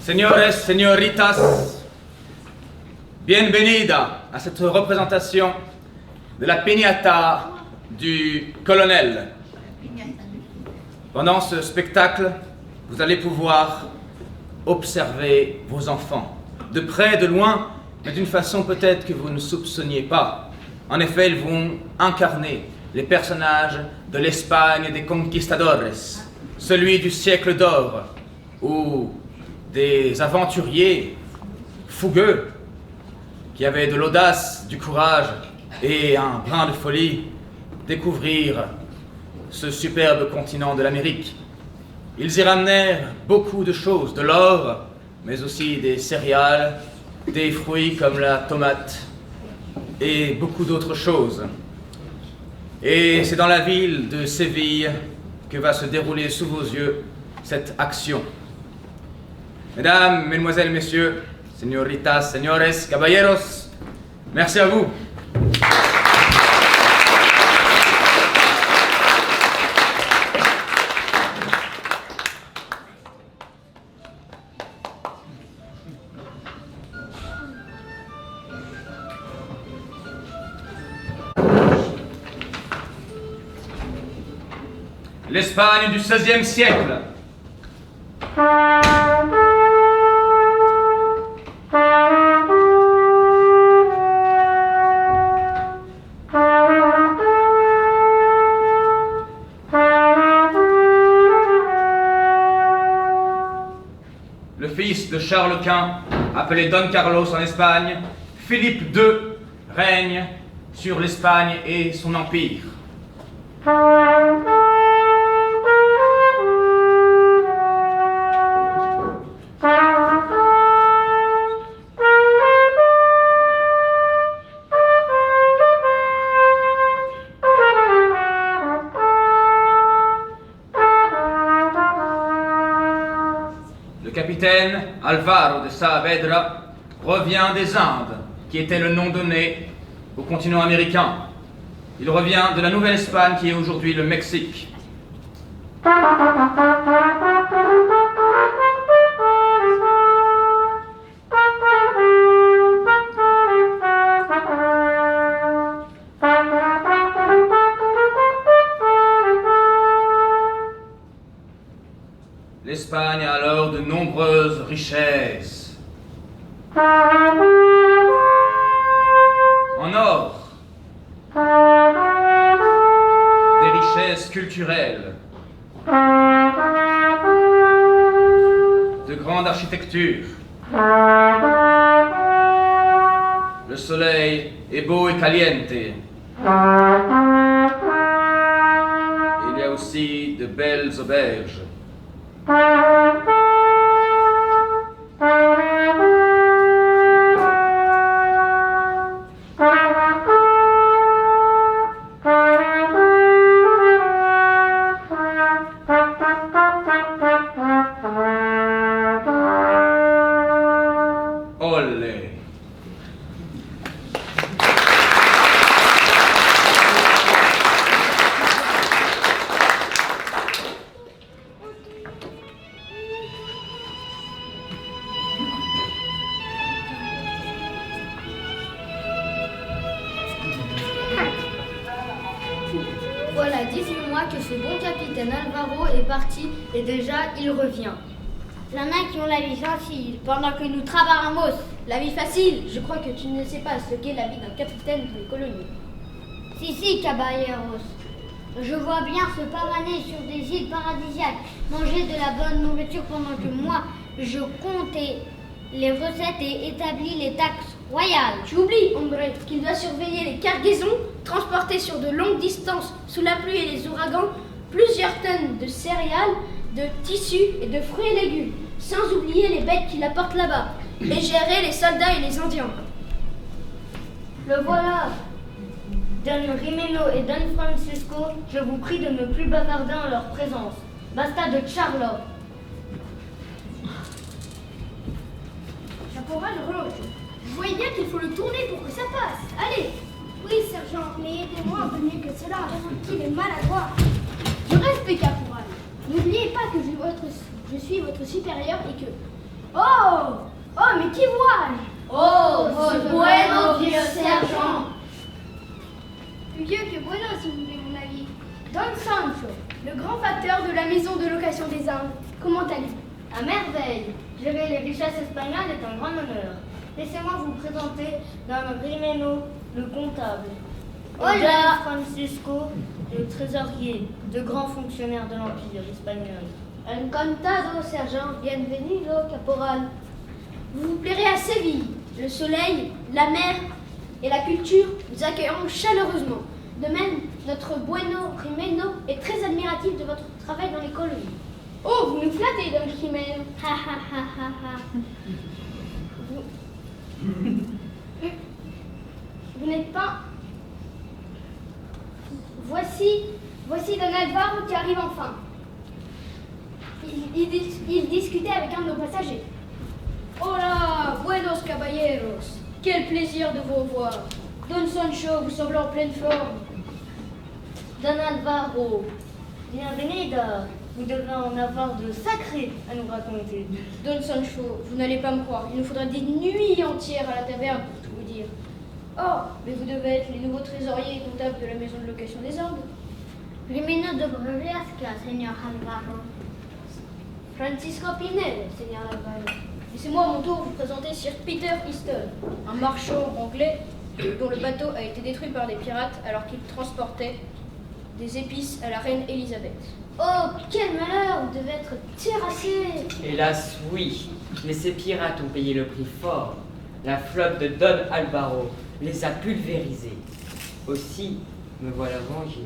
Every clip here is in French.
Señores, señoritas, bienvenida à cette représentation de la piñata du colonel. Pendant ce spectacle, vous allez pouvoir observer vos enfants, de près, de loin, mais d'une façon peut-être que vous ne soupçonniez pas. En effet, ils vont incarner les personnages de l'Espagne des conquistadores, celui du siècle d'or, où des aventuriers fougueux qui avaient de l'audace, du courage et un brin de folie découvrirent ce superbe continent de l'Amérique. Ils y ramenèrent beaucoup de choses, de l'or, mais aussi des céréales, des fruits comme la tomate et beaucoup d'autres choses. Et c'est dans la ville de Séville que va se dérouler sous vos yeux cette action. Mesdames, Mesdemoiselles, Messieurs, señoritas, señores, caballeros, merci à vous. L'Espagne du XVIe siècle. Le fils de Charles Quint, appelé Don Carlos en Espagne, Philippe II règne sur l'Espagne et son empire. Le capitaine Alvaro de Saavedra revient des Indes, qui était le nom donné au continent américain. Il revient de la Nouvelle-Espagne, qui est aujourd'hui le Mexique. L'Espagne a alors de nombreuses richesses. En or, des richesses culturelles, de grande architecture. Le soleil est beau et caliente. Il y a aussi de belles auberges. Olé. Voilà 18 mois que ce bon capitaine Alvaro est parti et déjà il revient. Il y en a qui ont la vie facile, pendant que nous trabajamos. La vie facile, je crois que tu ne sais pas ce qu'est la vie d'un capitaine de colonie. Si, caballeros. Je vois bien se pavaner sur des îles paradisiaques, manger de la bonne nourriture pendant que moi, je comptais les recettes et établis les taxes royales. Tu oublies, hombre, qu'il doit surveiller les cargaisons, transporter sur de longues distances sous la pluie et les ouragans plusieurs tonnes de céréales, de tissus et de fruits et légumes, sans oublier les bêtes qu'il apporte là-bas, et gérer les soldats et les Indiens. Le voilà. Don Rimeno et Don Francisco, je vous prie de ne plus bavarder en leur présence. Basta de Charlotte. Caporal Roche, vous voyez bien qu'il faut le tourner pour que ça passe. Allez. Oui, sergent, mais aidez-moi un peu mieux que cela. Qu'il est maladroit. Je respecte caporal. N'oubliez pas que je suis votre supérieur et que... Oh! Oh, mais qui vois-je? Oh, bueno, vieux sergent. Plus vieux que Bueno, si vous voulez mon avis. Don Sancho, le grand facteur de la maison de location des Indes. Comment allez-vous? À merveille. Gérer les richesses espagnoles est un grand honneur. Laissez-moi vous présenter Don Gimeno, le comptable. Et Don Francisco, le trésorier, de grands fonctionnaires de l'Empire espagnol. Encantado, sergent. Bienvenido, caporal. Vous vous plairez à Séville. Le soleil, la mer et la culture vous accueilleront chaleureusement. De même, notre Bueno Jimeno est très admiratif de votre travail dans les colonies. Oh, vous nous flattez, Don Jimeno. Ha ha ha ha ha. Vous n'êtes pas... Voici Don Alvaro qui arrive enfin. Il discutait avec un de nos passagers. Hola, buenos caballeros. Quel plaisir de vous revoir. Don Sancho, vous semblez en pleine forme. Don Alvaro, bienvenida. Vous devez en avoir de sacrés à nous raconter. Don Sancho, vous n'allez pas me croire. Il nous faudra des nuits entières à la taverne pour tout vous dire. Oh, mais vous devez être les nouveaux trésoriers et comptables de la maison de location des Indes. Jimeno de Briviesca, señor Alvaro. Francisco Pinel, Seigneur Alvaro. Laissez-moi à mon tour vous présenter Sir Peter Easton, un marchand anglais dont le bateau a été détruit par des pirates alors qu'il transportait des épices à la reine Elisabeth. Oh, quel malheur! Vous devez être terrassé! Hélas, oui, mais ces pirates ont payé le prix fort. La flotte de Don Alvaro les a pulvérisés. Aussi, me voilà vengé.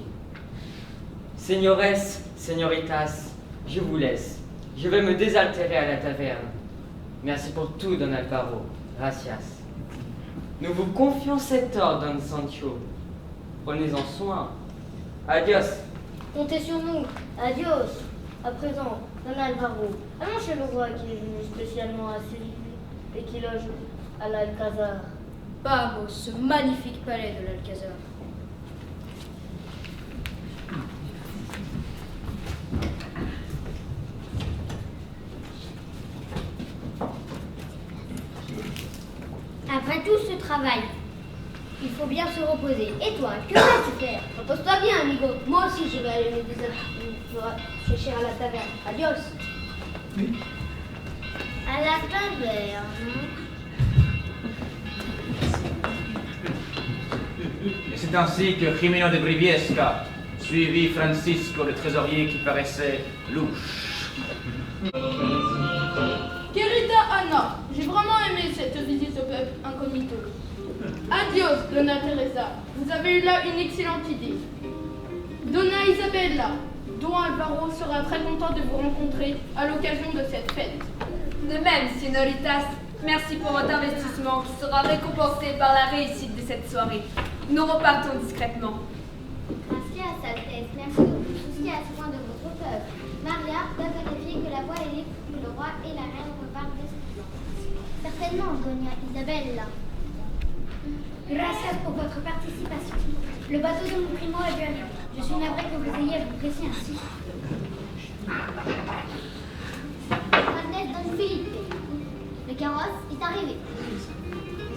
Señores, señoritas, je vous laisse. Je vais me désaltérer à la taverne. Merci pour tout, Don Alvaro. Gracias. Nous vous confions cet or, Don Sancho. Prenez-en soin. Adios. Comptez sur nous. Adios. À présent, Don Alvaro, allons chez le roi qui est venu spécialement à Séville et qui loge à l'Alcazar. Vamos, ce magnifique palais de l'Alcazar. Après tout ce travail, il faut bien se reposer. Et toi, que vas-tu faire? Repose-toi bien, amigo. Moi aussi, je vais aller me chercher à la taverne. Adios. À la taverne. Et c'est ainsi que Jimeno de Briviesca suivit Francisco, le trésorier qui paraissait louche. Querida Anna, j'ai vraiment aimé cette visite au peuple incognito. Adios, Donna Teresa. Vous avez eu là une excellente idée. Donna Isabella, Don Alvaro sera très content de vous rencontrer à l'occasion de cette fête. De même, señoritas, merci pour votre investissement qui sera récompensé par la réussite de cette soirée. Nous repartons discrètement. Gracias, Altesse. Merci de vous soucier à ce point de votre peuple. Maria doit vérifier que la voix est libre, que le roi et la reine repartent de ce plan. Certainement, Doña Isabella. Gracias pour votre participation. Le bateau de mon primo est bien. Je suis navré que vous ayez à vous presser ainsi. Altesse Don Felipe. Le carrosse est arrivé.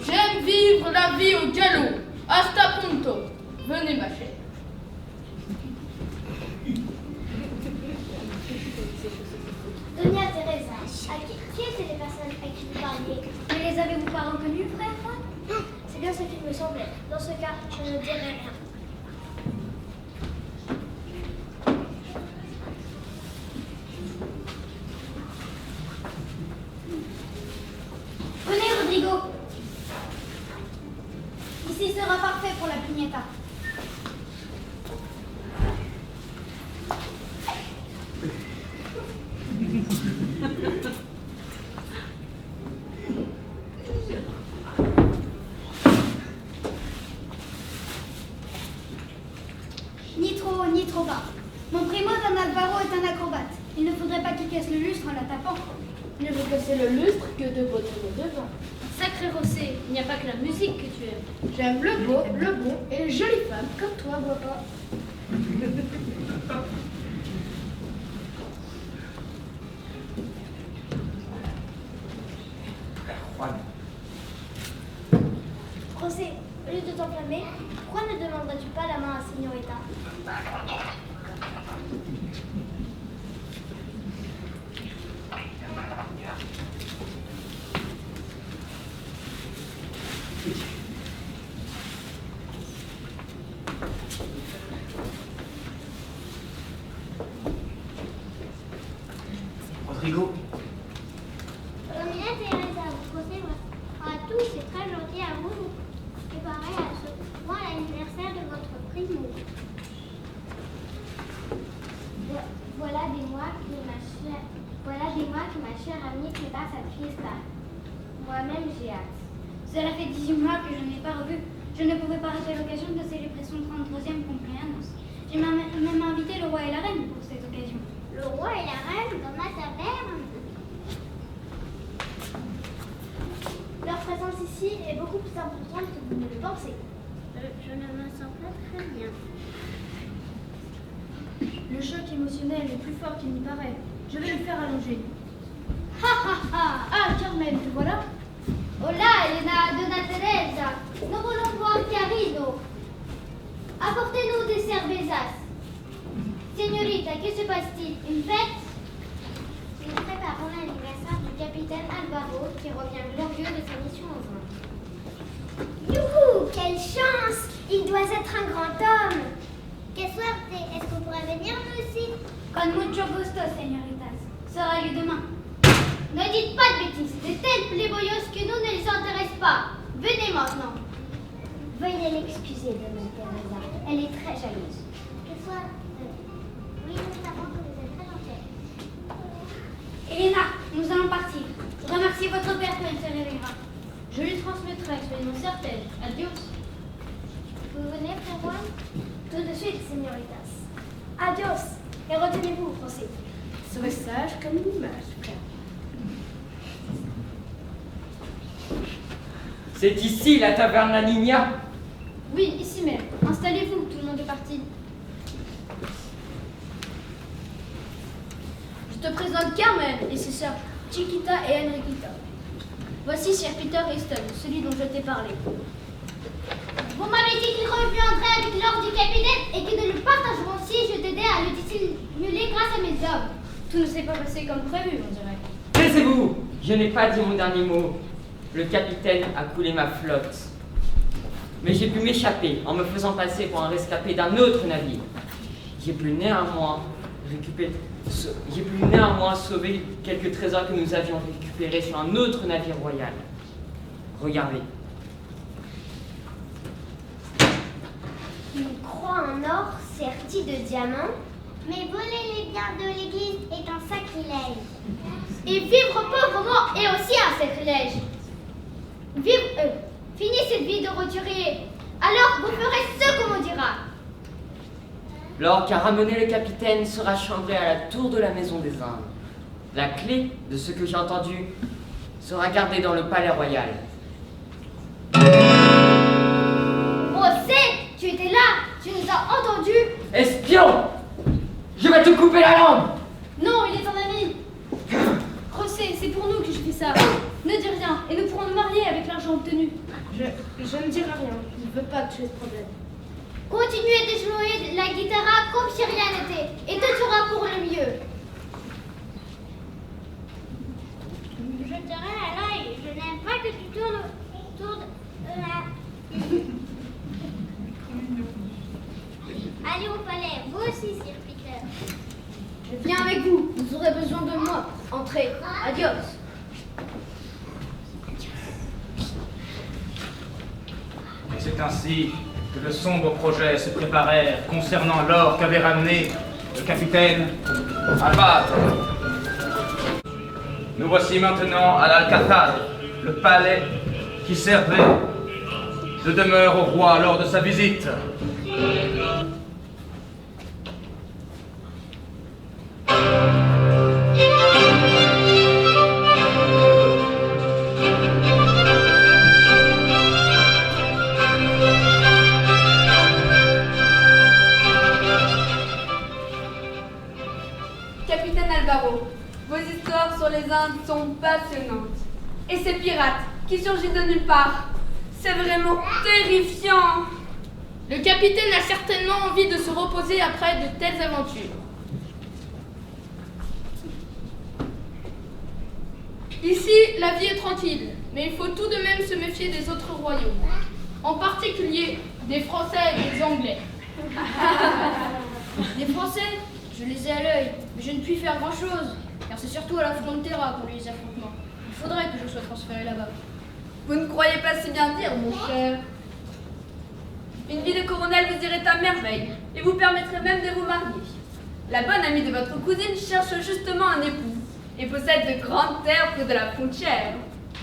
J'aime vivre la vie au galop. Hasta punto. Venez, ma chère. Doña Teresa, qui étaient les personnes à qui vous parliez? Ne les avez-vous pas reconnues, frère? C'est bien ce qu'il me semblait. Dans ce cas, je ne dirai rien. Venez, Rodrigo. Ici sera parfait pour la piñata. Ni trop bas. Mon primo Don Alvaro est un acrobate. Il ne faudrait pas qu'il casse le lustre en la tapant. Ne vous cassez le lustre que de votre devant. Sacré Rossé, il n'y a pas que la musique que tu aimes. J'aime le beau, le bon et les jolies femmes comme toi, papa. José, au lieu de t'enflammer, pourquoi ne demanderais-tu pas la main à Signorita? Rodrigo, Doña Teresa, José, à tous, c'est très gentil à vous. Préparez à ce point l'anniversaire de votre primo. Voilà des mois que ma chère amie prépare sa fiesta. Moi-même, j'ai hâte. Cela fait 18 mois que je ne l'ai pas revu. Je ne pouvais pas rater l'occasion de célébrer son 33e cumpleaños. J'ai même invité le roi et la reine pour cette occasion. Le roi et la reine dans ma taverne? Leur présence ici est beaucoup plus importante que vous ne le pensez. Je ne me sens pas très bien. Le choc émotionnel est plus fort qu'il n'y paraît. Je vais le faire allonger. Ha ha ha! Ah, Carmen, te voilà? Hola, Elena, Dona Teresa. Nous voulons voir Chiarido. Apportez-nous des cervezas. Señorita, que se passe-t-il? Une fête? Nous préparons l'anniversaire du capitaine Alvaro qui revient glorieux de sa mission au vent. Youhou! Quelle chance! Il doit être un grand homme. Que suerte! Est-ce que vous pourrez venir nous aussi? Con mucho gusto, señoritas. Sera lieu demain. Ne dites pas de bêtises. De telles pléboyos que nous ne les intéressent pas. Venez maintenant. Veuillez l'excuser, Dona Teresa. Elle est très jalouse. Que soit... Oui, nous savons que vous êtes très gentille. Elena, nous allons partir. Remerciez votre père quand il se réveillera. Je lui transmettrai, soyez-en certaine. Adios. Vous venez, frère Juan? Tout de suite, señoritas. Adios. Et retenez-vous, José. Serait sage comme une image, frère. C'est ici la taverne La Niña. Oui, ici même. Installez-vous, tout le monde est parti. Je te présente Carmen et ses sœurs Chiquita et Enriquita. Voici Sir Peter Easton, celui dont je t'ai parlé. Vous m'avez dit qu'il reviendrait avec l'ordre du capitaine et que nous le partagerons si je t'aidais à le dissimuler grâce à mes hommes. Tout ne s'est pas passé comme prévu, on dirait. Taisez-vous! Je n'ai pas dit mon dernier mot. Le capitaine a coulé ma flotte. Mais j'ai pu m'échapper en me faisant passer pour un rescapé d'un autre navire. J'ai pu néanmoins sauver quelques trésors que nous avions récupérés sur un autre navire royal. Regardez. Une croix en or sertie de diamants. Mais voler les biens de l'église est un sacrilège. Et vivre pauvrement est aussi un sacrilège. Finis cette vie de roturier. Alors vous ferez ce qu'on vous dira. L'or qu'a ramené le capitaine sera chambré à la tour de la Maison des Indes. La clé de ce que j'ai entendu sera gardée dans le palais royal. José, tu étais là. Tu nous as entendus. Espion! Je vais te couper la langue! Non, il est un ami. José, c'est pour nous que je fais ça. Ne dis rien, et nous pourrons nous marier avec l'argent obtenu. Je ne dirai rien. Je ne veux pas tuer ce problème. Continuez de jouer la guitare comme si rien n'était. Et tout sera pour le mieux. Je dirais à l'œil, je n'aime pas que tu tournes autour de la... Allez au palais, vous aussi, Sir Peter. Je viens avec vous, vous aurez besoin de moi. Entrez, adios. Et c'est ainsi que de sombres projets se préparèrent concernant l'or qu'avait ramené le capitaine Alvaro. Nous voici maintenant à l'Alcazar, le palais qui servait de demeure au roi lors de sa visite. ces pirates qui surgissent de nulle part. C'est vraiment terrifiant. Le capitaine a certainement envie de se reposer après de telles aventures. Ici, la vie est tranquille, mais il faut tout de même se méfier des autres royaumes, en particulier des Français et des Anglais. Les Français, je les ai à l'œil, mais je ne puis faire grand-chose, car c'est surtout à la Frontera qu'on les affrontements. Il faudrait que je sois transféré là-bas. Vous ne croyez pas si bien dire, mon cher. Une vie de colonel vous irait à merveille et vous permettrait même de vous marier. La bonne amie de votre cousine cherche justement un époux et possède de grandes terres près de la frontière.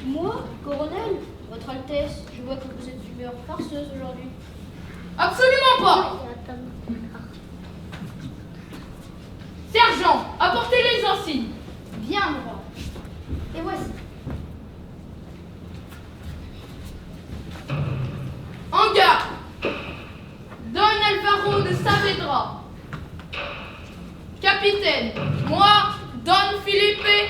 Moi, colonel, votre Altesse, je vois que vous êtes d'humeur farceuse aujourd'hui. Absolument pas! Sergent, apportez les insignes. Bien, mon roi. Et voici. En garde! Don Alvaro de Saavedra. Capitaine, moi, Don Felipe,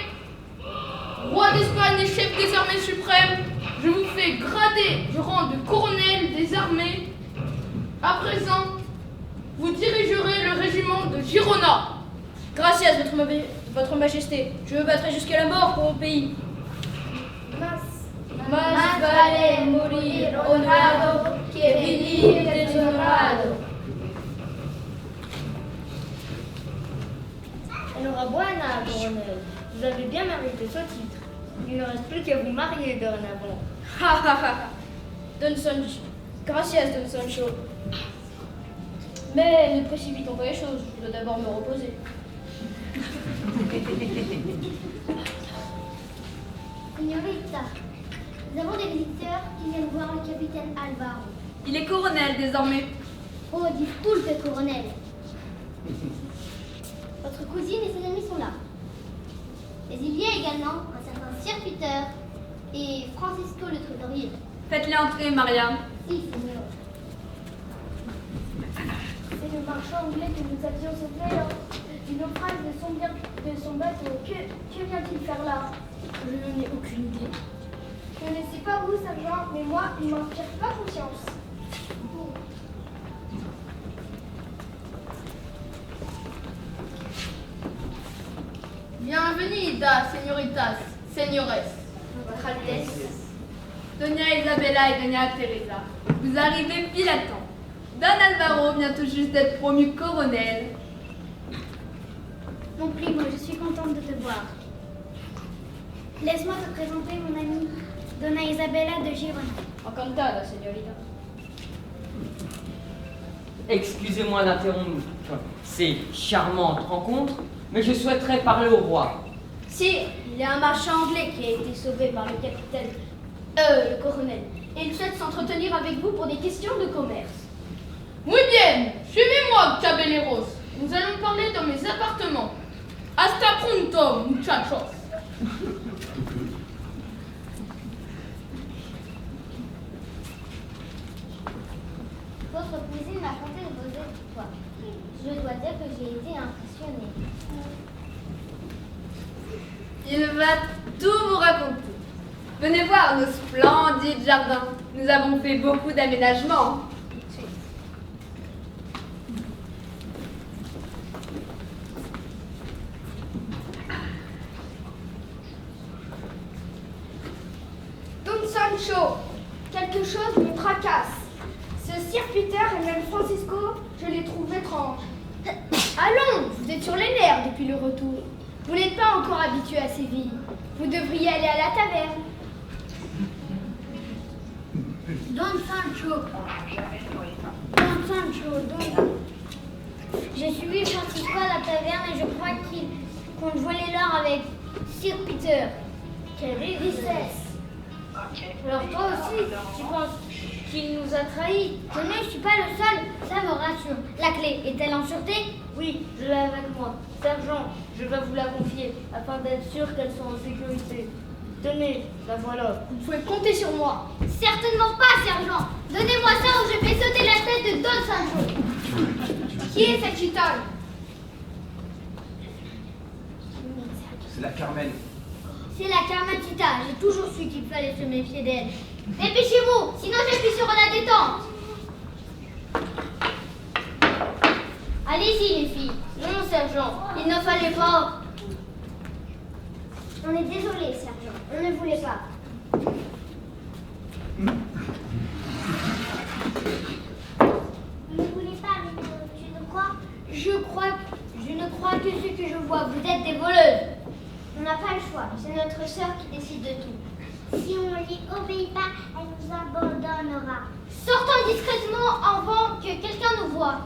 roi d'Espagne et chef des armées suprêmes, je vous fais grader du rang de colonel des armées. À présent, vous dirigerez le régiment de Girona. Gracias, votre Majesté. Je me battrai jusqu'à la mort pour mon pays. Más vale morir honrado que vivir deshonrado. Enhorabuena, colonel. Vous avez bien mérité ce titre. Il ne reste plus qu'à vous marier dorénavant. Ha ha ha. Don Sancho. Gracias, Don Sancho. Mais ne précipitons pas les choses. Je dois d'abord me reposer. Señorita, nous avons des visiteurs qui viennent voir le capitaine Alvaro. Il est colonel désormais. Oh, disculpe, colonel. Votre cousine et ses amis sont là. Mais il y a également un certain Sir Peter et Francisco le trésorier. Faites-les entrer, Maria. Si, seigneur. C'est le marchand anglais que nous avions sauvé lors du naufrage de son bateau. Que vient-il faire là? Je n'en ai aucune idée. Je ne sais pas vous, sergent, mais moi, il ne m'inspire pas confiance. Bienvenida, señoritas, señores. Votre Altesse. Doña Isabella et Doña Teresa, vous arrivez pile à temps. Don Alvaro vient tout juste d'être promu colonel. Mon primo, je suis contente de te voir. Laisse-moi te présenter mon amie, Donna Isabella de Girona. Encantada, señorita. Excusez-moi d'interrompre ces charmantes rencontres, mais je souhaiterais parler au roi. Sire, il y a un marchand anglais qui a été sauvé par le capitaine, le colonel, et il souhaite s'entretenir avec vous pour des questions de commerce. Muy bien, suivez-moi, caballeros. Nous allons parler dans mes appartements. Hasta pronto, muchachos. Votre cousine m'a conté de vos exploits. Je dois dire que j'ai été impressionnée. Il va tout vous raconter. Venez voir nos splendides jardins. Nous avons fait beaucoup d'aménagements. Don Sancho, quelque chose me tracasse. Ce Sir Peter et même Francisco, je les trouve étranges. Allons, vous êtes sur les nerfs depuis le retour. Vous n'êtes pas encore habitué à Séville. Vous devriez aller à la taverne. Don Sancho. Don Sancho, j'ai suivi Francisco à la taverne et je crois qu'on volait l'or avec Sir Peter. Quelle tristesse. Alors toi aussi, tu penses qu'il nous a trahis? Tenez, je ne suis pas le seul, ça me rassure. La clé, est-elle en sûreté? Oui, je l'ai avec moi. Sergent, je vais vous la confier, afin d'être sûr qu'elle soit en sécurité. Tenez, la voilà. Vous pouvez compter sur moi. Certainement pas, sergent. Donnez-moi ça ou je fais sauter la tête de Don Sancho. Qui est cette gitane? C'est la Carmen. C'est la Carmen Titane. Elsa, j'ai toujours su qu'il fallait se méfier d'elle. Dépêchez-vous, sinon j'appuie sur la détente. Allez-y les filles. Non, sergent, il ne fallait pas. On est désolé, sergent. On ne voulait pas. On ne voulait pas, mais tu ne crois? Je ne crois que ce que je vois. Vous êtes des voleuses. On n'a pas le choix. C'est notre sœur qui décide de tout. Si on ne lui obéit pas, elle nous abandonnera. Sortons discrètement avant que quelqu'un nous voie.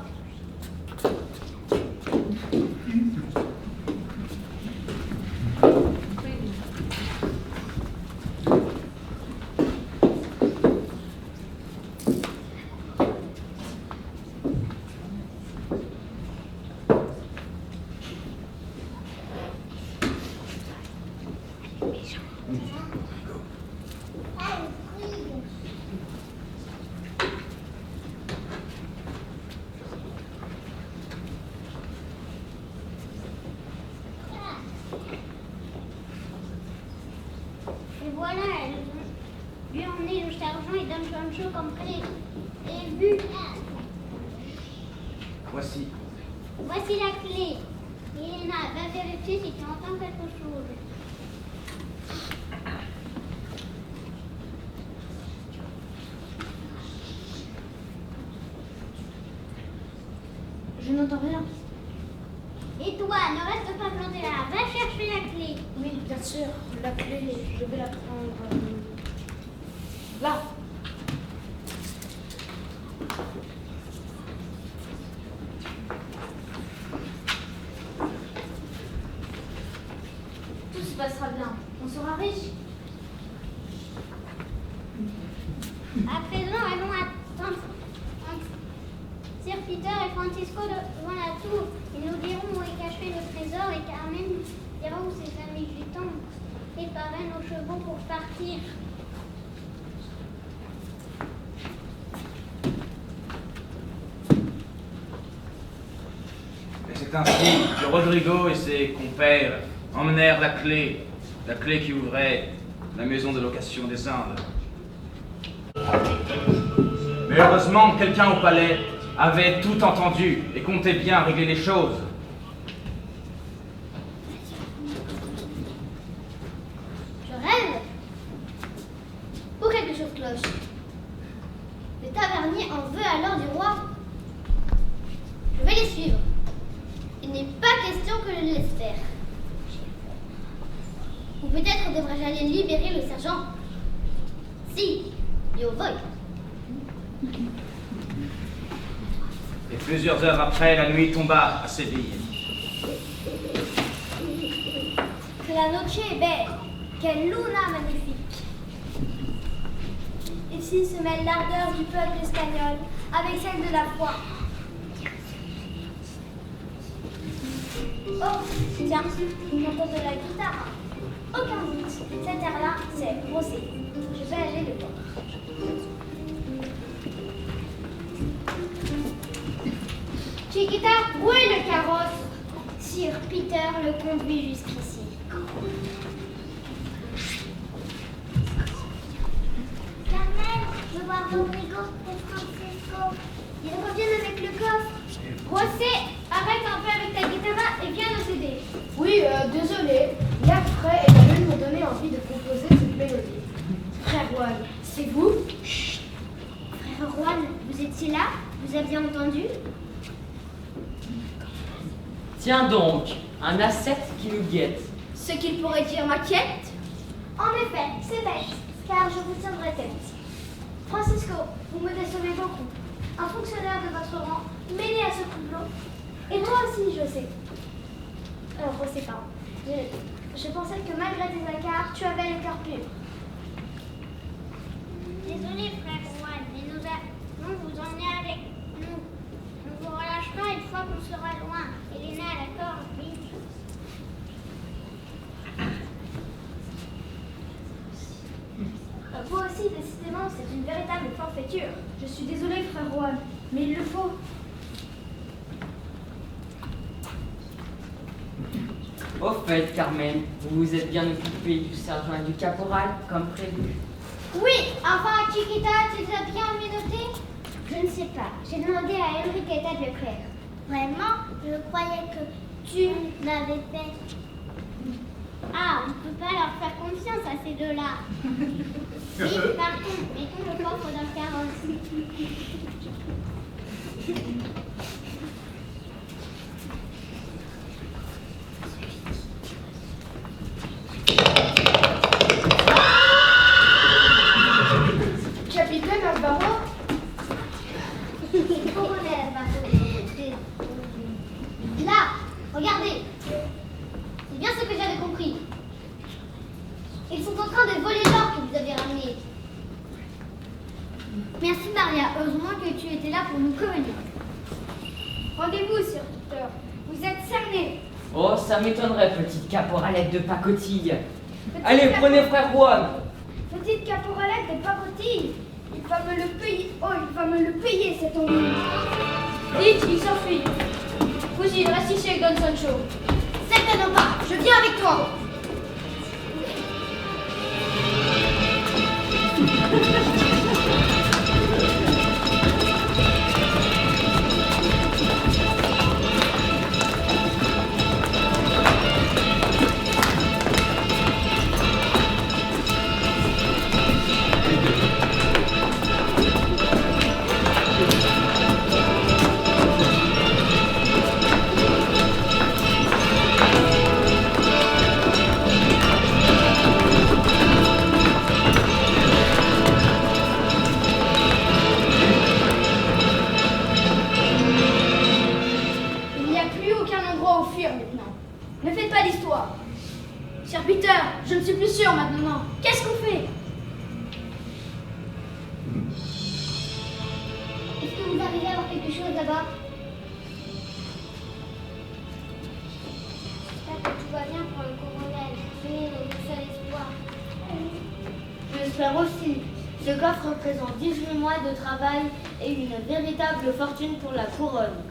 Et voilà, elles ont lui emmener le sergent et Don Sancho comme clé. Et vu. Voici. Voici la clé. Elena, va vérifier si tu entends quelque chose. Je n'entends rien. Et toi, ne reste pas planté là. Va chercher la clé. Oui, bien sûr, la clé, je vais la prendre. Là. Tout se passera bien. On sera riche. À présent, allons attendre Sir Peter et Francisco devant la tour. Ils nous diront où est caché le trésor et Carmen dira où ses amis gitans préparaient nos chevaux pour partir. Et c'est ainsi que Rodrigo et ses compères emmenèrent la clé qui ouvrait la maison de location des Indes. Mais heureusement, quelqu'un au palais avait tout entendu et comptait bien régler les choses. Je rêve. Ou quelque chose cloche. Le tavernier en veut alors du roi. Je vais les suivre. Il n'est pas question que je les laisse faire. Ou peut-être devrais-je aller libérer le sergent. Si, et au vol. Et plusieurs heures après, la nuit tomba à Séville. Que la noche est belle. Quelle luna magnifique. Ici se mêle l'ardeur du peuple espagnol avec celle de la foi. Oh, tiens, j'entends de la guitare. Aucun doute, cet air-là, c'est Rosé. Je vais aller le voir. Chiquita, où est le carrosse? Sir Peter le conduit jusqu'ici. Carmen, je vois Rodrigo et Francisco. Ils reviennent avec le coffre. Rosé, arrête un peu avec ta guitare et viens nous aider. Oui, désolé. L'air frais et la lune m'ont donné envie de composer cette mélodie. Frère Juan, c'est vous? Chut. Frère Juan, vous étiez là? Vous aviez entendu? Tiens donc, un ascète qui nous guette. Ce qu'il pourrait dire m'inquiète. En effet, c'est bête, car je vous tiendrai tête. Francisco, vous me décevez beaucoup. Un fonctionnaire de votre rang, mêlé à ce complot. Et toi aussi, je sais. Rosé, pardon. Je pensais que malgré tes écarts, tu avais le cœur pur. Désolé, frère Juan, mais nous allons vous emmener avec nous. On vous relâchera une fois qu'on sera loin. Elena, d'accord, oui. Vous aussi, décidément, c'est une véritable forfaiture. Je suis désolée, frère Juan, mais il le faut. Au fait, Carmen, vous vous êtes bien occupé du sergent et du caporal, comme prévu. Oui, enfin, Chiquita, tu as bien noté? Je ne sais pas. J'ai demandé à Enriqueta de le faire. Vraiment? Je croyais que tu l'avais fait. Ah, on ne peut pas leur faire confiance à ces deux-là. Oui, partons. Mettons le coffre dans le carrosse. Capitaine Alvaro? Là, regardez. C'est bien ce que j'avais compris. Ils sont en train de voler l'or que vous avez ramené. Merci Maria, heureusement que tu étais là pour nous prévenir. Rendez-vous, Sir Peter. Vous êtes cerné. Oh, ça m'étonnerait, petite caporalette de pacotille. Allez, prenez frère Juan. Petite caporalette de pacotille. Il va me le payer. Oh, il va me le payer, cet ennui. Dites, il s'enfuit. Cousine, reste ici avec Don Sancho. Certainement pas, je viens avec toi. Il n'y a plus aucun endroit où fuir maintenant. Ne faites pas d'histoire. Sir Peter, je ne suis plus sûre maintenant. Qu'est-ce qu'on fait? Est-ce que vous arrivez à voir quelque chose là-bas? J'espère que tout va bien pour le colonel. C'est notre seul espoir. J'espère aussi. Ce coffre représente 18 mois de travail et une véritable fortune pour la couronne.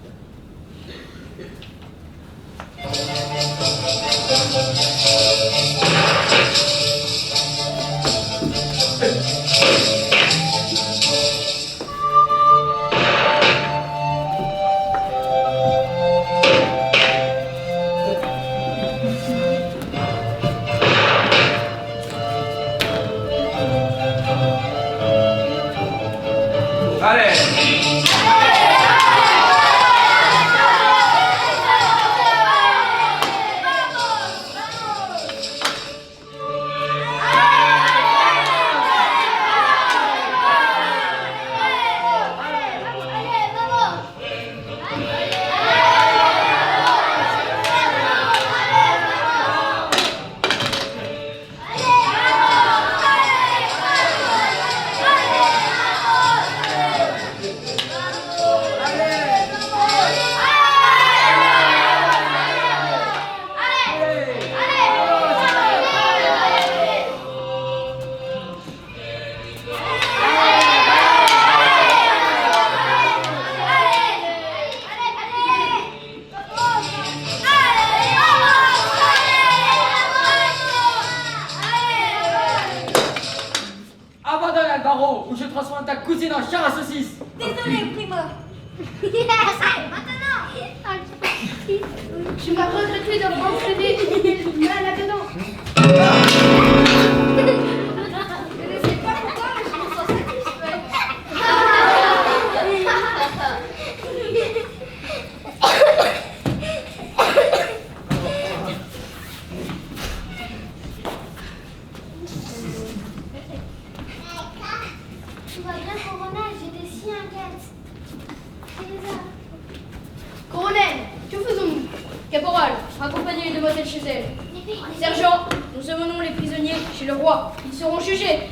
Abandonne Alvaro, ou je transforme ta cousine en char à saucisse. Désolé, Primo. Maintenant. Tu m'as regretté d'avoir entraîné mal là-dedans. Je ne sais pas pourquoi, mais je me sens satisfaite. Tout va bien, Corona, j'étais si inquiète. Colonel, que faisons-nous? Caporal, raccompagnez les demoiselles chez elles. Sergent, nous emmenons les prisonniers chez le roi. Ils seront jugés.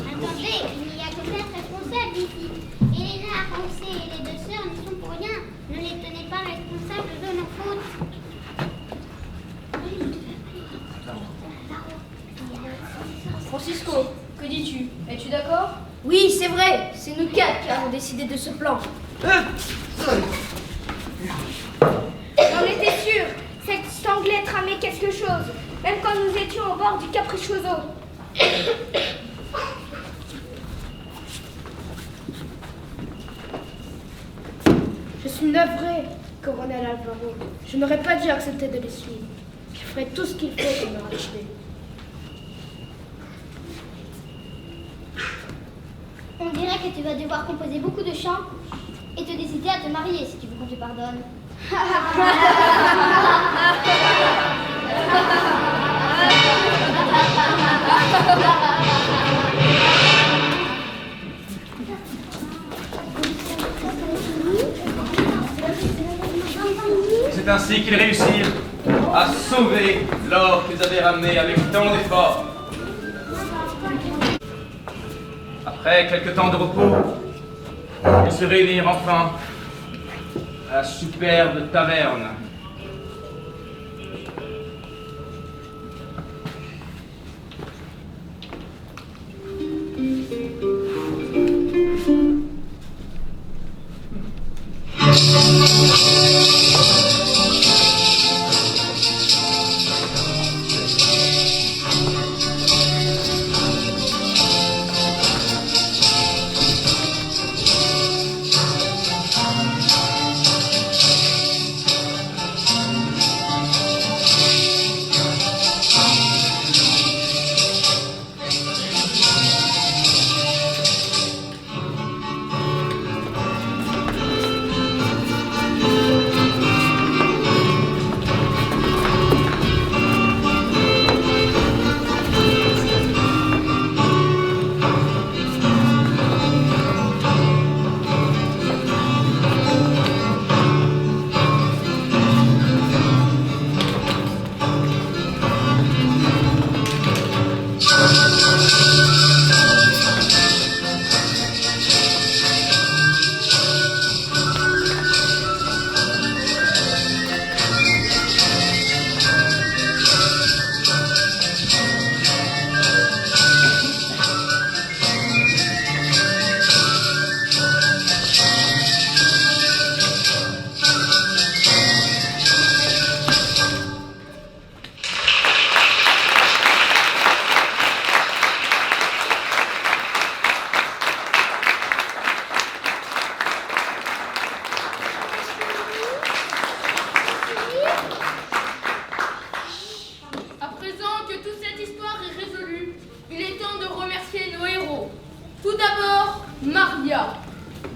Attendez, il n'y a que 4 responsables ici. Elena, Ramsey et les 2 sœurs ne sont pour rien. Ne les tenez pas responsables de nos fautes. Francisco, que dis-tu? Es-tu d'accord? Oui, c'est vrai, c'est nous quatre qui avons décidé de ce plan. On était sûrs, cette sanglette tramait quelque chose, même quand nous étions au bord du Capriccioso. Je suis navré, colonel Alvaro. Je n'aurais pas dû accepter de les suivre. Je ferai tout ce qu'il faut pour me racheter. On dirait que tu vas devoir composer beaucoup de chants et te décider à te marier si tu veux qu'on te pardonne. C'est ainsi qu'ils réussirent à sauver l'or qu'ils avaient ramené avec tant d'efforts. Après quelques temps de repos, ils se réunirent enfin à la superbe taverne.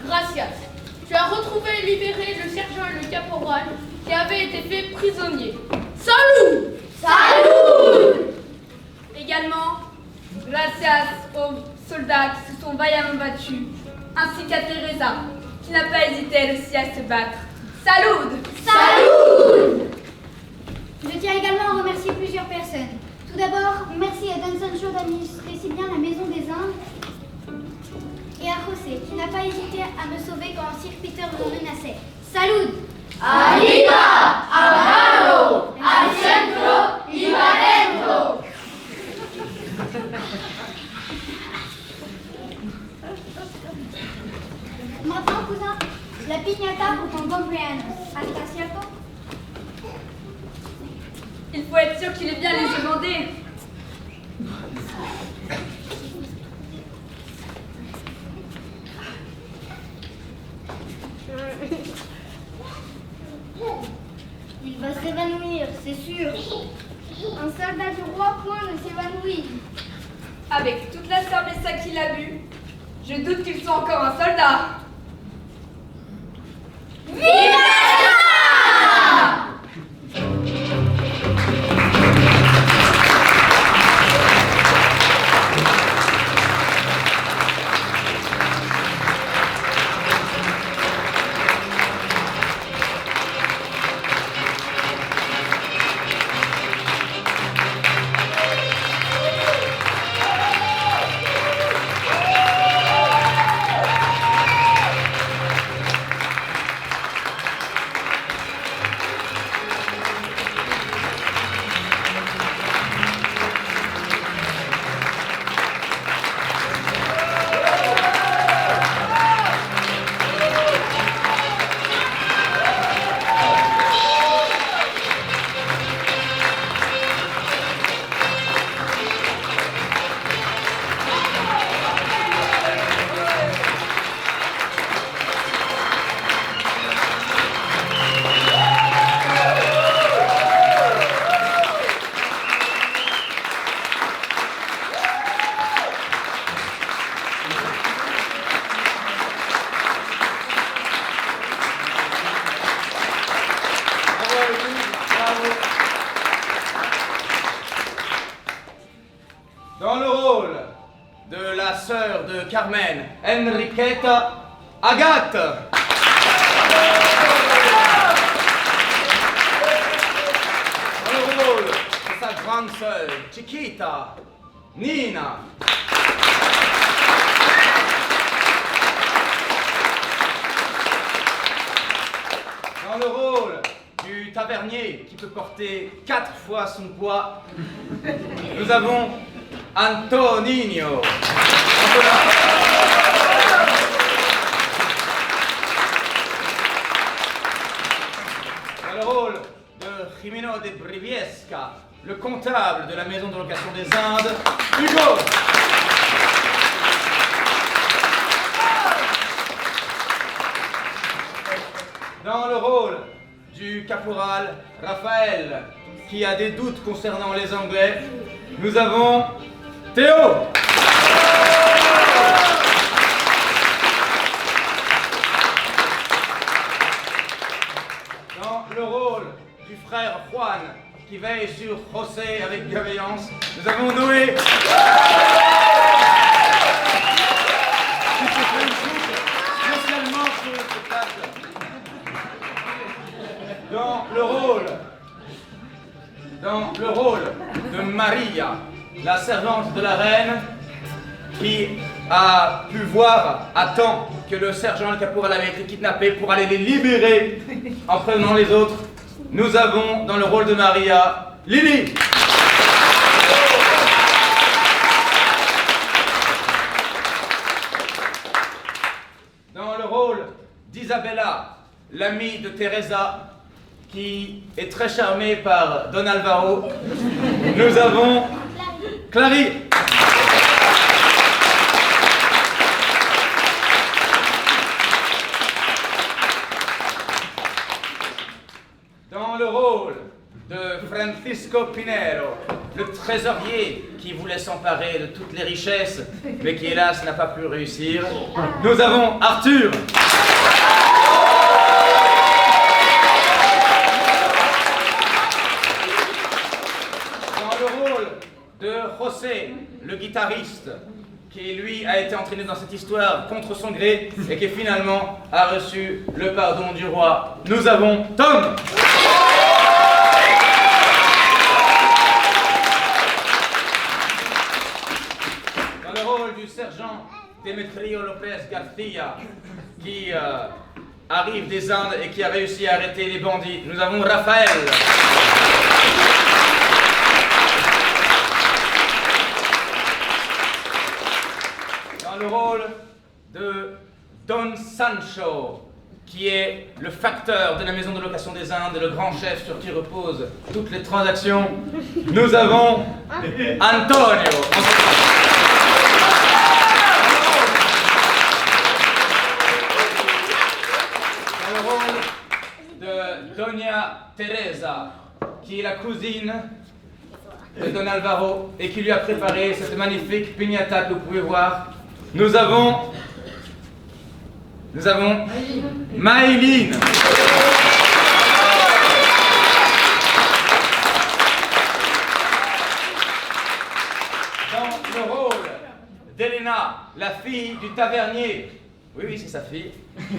Gracias. Tu as retrouvé et libéré le sergent et le caporal qui avaient été faits prisonniers. Salut! Salut! Également, gracias aux soldats qui se sont vaillamment battus, ainsi qu'à Teresa, qui n'a pas hésité elle aussi à se battre. Salut! Salut! Je tiens également à remercier plusieurs personnes. Tout d'abord, merci à Don Sancho d'administrer si bien la Maison des Indes et à José, qui n'a pas hésité à me sauver quand Sir Peter me menaçait. Salut! Arriba! Abajo! Al centro y va dentro! Maintenant, cousin, la piñata pour ton cumpleaños. ¿Hasta cierto? Il faut être sûr qu'il est bien les demander. Il va s'évanouir, c'est sûr. Un soldat du roi point ne s'évanouit. Avec toute la cerveza qu'il a bu, je doute qu'il soit encore un soldat. Viva! sœur de Carmen, Enriqueta Agathe. Dans le rôle de sa grande sœur, Chiquita, Nina. Dans le rôle du tavernier qui peut porter 4 fois son poids, nous avons Antonino. Dans le rôle de Jimeno de Briviesca, le comptable de la maison de location des Indes, Hugo. Dans le rôle du caporal Raphaël, qui a des doutes concernant les Anglais, nous avons Théo. Dans le rôle du frère Juan, qui veille sur José avec bienveillance, nous avons Noé. Spécialement pour le spectacle. Dans le rôle de Maria, la servante de la reine, qui a pu voir à temps que le sergent et le caporal avaient été kidnappés pour aller les libérer en prévenant les autres, nous avons dans le rôle de Maria, Lily. Dans le rôle d'Isabella, l'amie de Teresa, qui est très charmée par Don Alvaro, nous avons Clary. Dans le rôle de Francisco Pinero, le trésorier qui voulait s'emparer de toutes les richesses, mais qui hélas n'a pas pu réussir, nous avons Arthur. De José, le guitariste, qui lui a été entraîné dans cette histoire contre son gré et qui finalement a reçu le pardon du roi. Nous avons Tom. Dans le rôle du sergent Demetrio Lopez Garcia, qui arrive des Indes et qui a réussi à arrêter les bandits, nous avons Raphaël. Dans le rôle de Don Sancho, qui est le facteur de la maison de location des Indes, le grand chef sur qui reposent toutes les transactions, nous avons Antonio. Dans le rôle de Doña Teresa, qui est la cousine de Don Alvaro et qui lui a préparé cette magnifique piñata que vous pouvez voir. Nous avons Maïline. Dans le rôle d'Elena, la fille du tavernier, oui, c'est sa fille,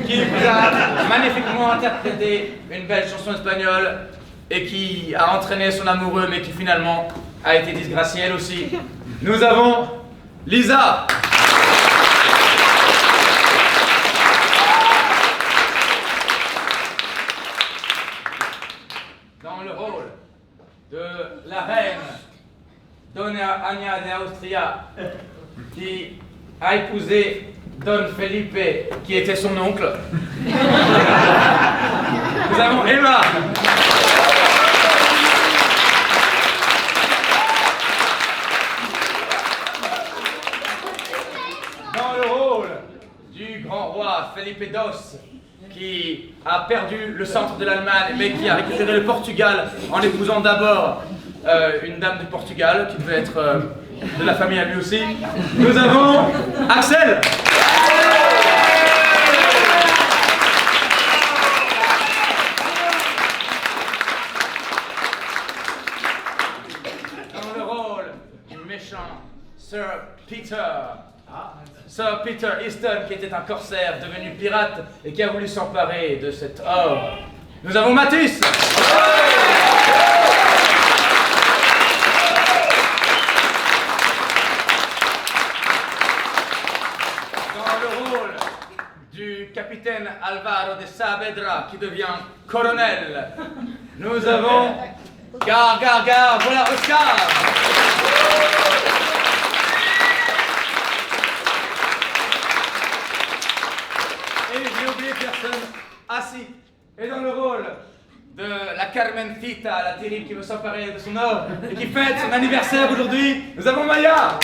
qui vous a magnifiquement interprété une belle chanson espagnole et qui a entraîné son amoureux, mais qui finalement a été disgraciée elle aussi. Nous avons Lisa. Dans le rôle de la reine Dona Agna de Austria, qui a épousé Don Felipe, qui était son oncle. Nous avons Emma. Dans le rôle du grand roi Felipe II, qui a perdu le centre de l'Allemagne, mais qui a récupéré le Portugal en épousant d'abord une dame du Portugal, qui devait être de la famille à lui aussi. Nous avons Axel. Dans le rôle du méchant Sir Peter, Sir Peter Easton, qui était un corsaire devenu pirate et qui a voulu s'emparer de cet or. Nous avons Matisse. Dans le rôle du capitaine Alvaro de Saavedra, qui devient colonel, nous avons Gar, voilà Oscar. Et j'ai oublié personne assis. Et dans le rôle de la Carmencita, la terrible qui veut s'emparer de son or et qui fête son anniversaire aujourd'hui, nous avons Maya.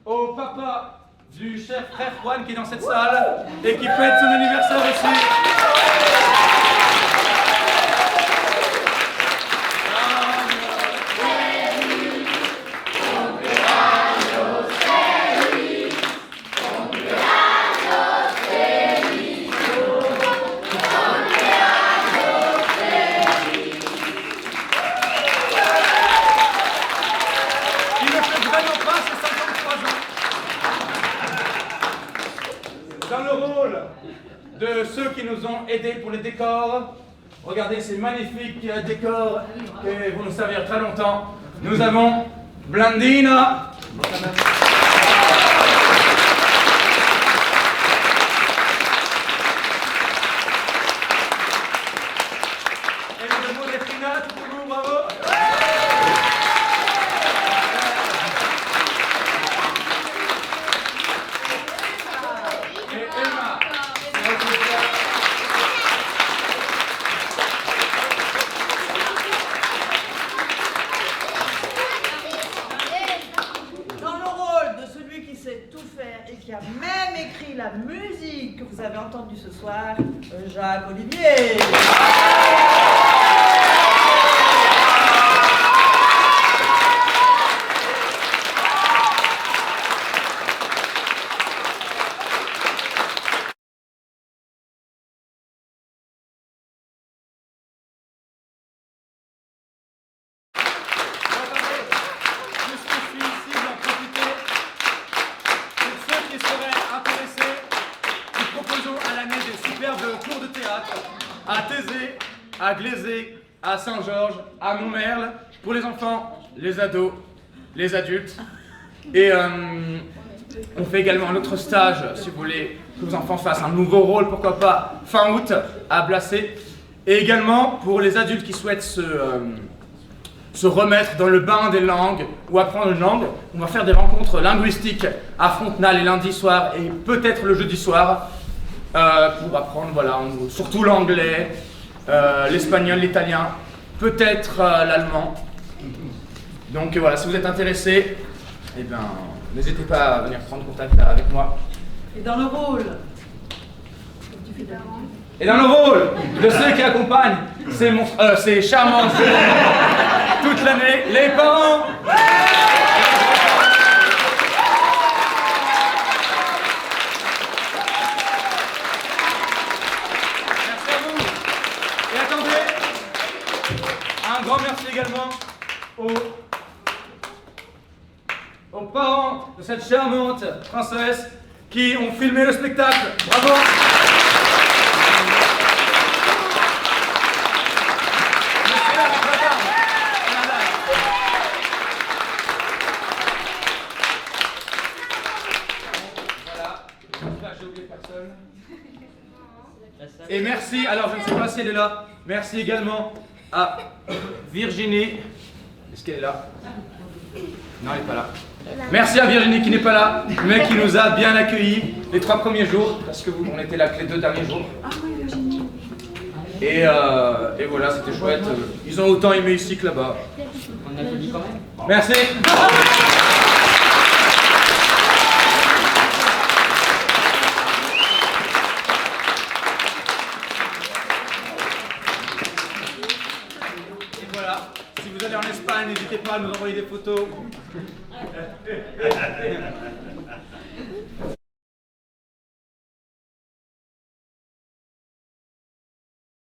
Au papa du cher frère Juan qui est dans cette salle et qui fête son anniversaire aussi. De ceux qui nous ont aidés pour les décors. Regardez ces magnifiques décors qui vont nous servir très longtemps. Nous avons Blandina. Et nous avons Delphina, tout le monde, bravo. Qui a même écrit la musique que vous avez entendue ce soir, Jacques Olivier. À Thésée, à Glazé, à Saint-Georges, à Montmerle, pour les enfants, les ados, les adultes. Et on fait également un autre stage, si vous voulez que vos enfants fassent un nouveau rôle, pourquoi pas, fin août, à Blacé. Et également pour les adultes qui souhaitent se remettre dans le bain des langues ou apprendre une langue, on va faire des rencontres linguistiques à Frontenay les lundis soirs et peut-être le jeudi soir. Pour apprendre, voilà, surtout l'anglais, l'espagnol, l'italien, peut-être l'allemand. Donc voilà, si vous êtes intéressé, eh bien, n'hésitez pas à venir prendre contact avec moi. Et dans le rôle de ceux qui accompagnent ces charmants toute l'année, les parents. Un grand merci également aux parents de cette charmante princesse qui ont filmé le spectacle. Bravo! Voilà, j'espère que j'ai oublié personne. Et merci, alors je ne sais pas si elle est là, merci également à Virginie. Est-ce qu'elle est là? Non, elle n'est pas là. Merci à Virginie qui n'est pas là, mais qui nous a bien accueillis les 3 premiers jours, parce que on était là que les 2 derniers jours. Et voilà, c'était chouette. Ils ont autant aimé ici que là-bas. On applaudit quand même. Merci. pas à nous envoyer des photos.